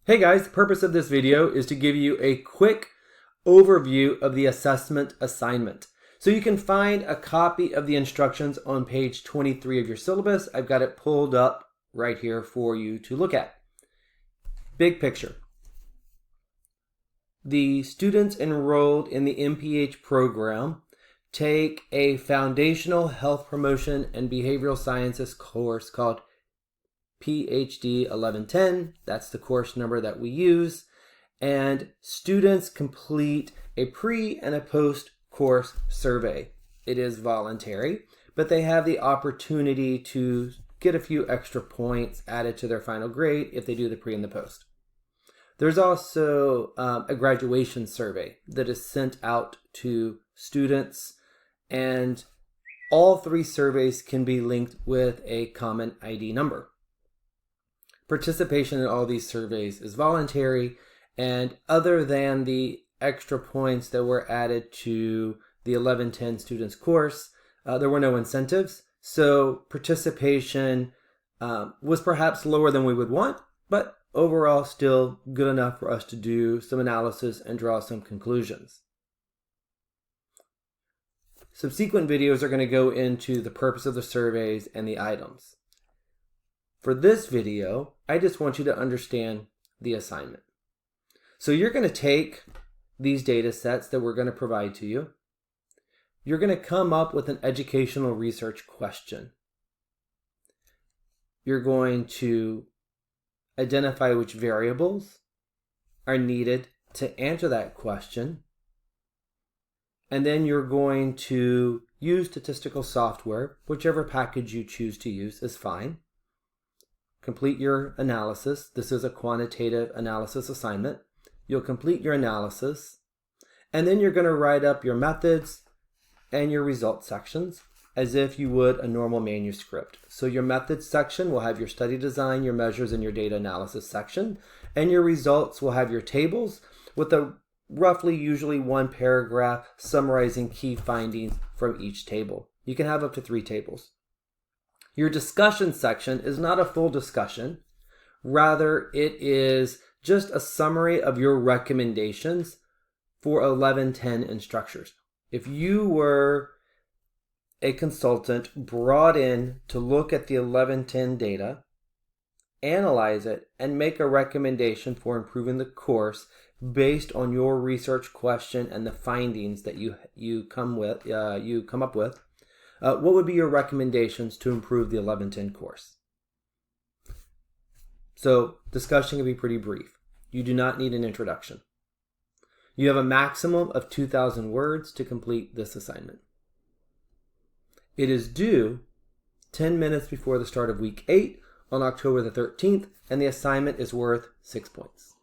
Hey guys, the purpose of this video is to give you a quick overview of the assessment assignment. So you can find a copy of the instructions on page 23 of your syllabus. I've got it pulled up right here for you to look at. Big picture. The students enrolled in the MPH program take a foundational health promotion and behavioral sciences course called PhD 1110, that's the course number that we use, and students complete a pre and a post course survey. It is voluntary, but they have the opportunity to get a few extra points added to their final grade if they do the pre and the post. There's also a graduation survey that is sent out to students, and all three surveys can be linked with a common ID number. Participation in all these surveys is voluntary, and other than the extra points that were added to the 1110 students course, there were no incentives. So participation was perhaps lower than we would want, but overall still good enough for us to do some analysis and draw some conclusions. Subsequent videos are going to go into the purpose of the surveys and the items. For this video, I just want you to understand the assignment. So you're going to take these data sets that we're going to provide to you. You're going to come up with an educational research question. You're going to identify which variables are needed to answer that question. And then you're going to use statistical software. Whichever package you choose to use is fine. Complete your analysis. This is a quantitative analysis assignment. You'll complete your analysis, and then you're going to write up your methods and your results sections as if you would a normal manuscript. So your methods section will have your study design, your measures, and your data analysis section, and your results will have your tables with a roughly usually one paragraph summarizing key findings from each table. You can have up to 3 tables. Your discussion section is not a full discussion. Rather, it is just a summary of your recommendations for 1110 instructors. If you were a consultant brought in to look at the 1110 data, analyze it, and make a recommendation for improving the course based on your research question and the findings that you come up with, what would be your recommendations to improve the 1110 course? So discussion can be pretty brief. You do not need an introduction. You have a maximum of 2,000 words to complete this assignment. It is due 10 minutes before the start of week 8 on October the 13th, and the assignment is worth 6 points.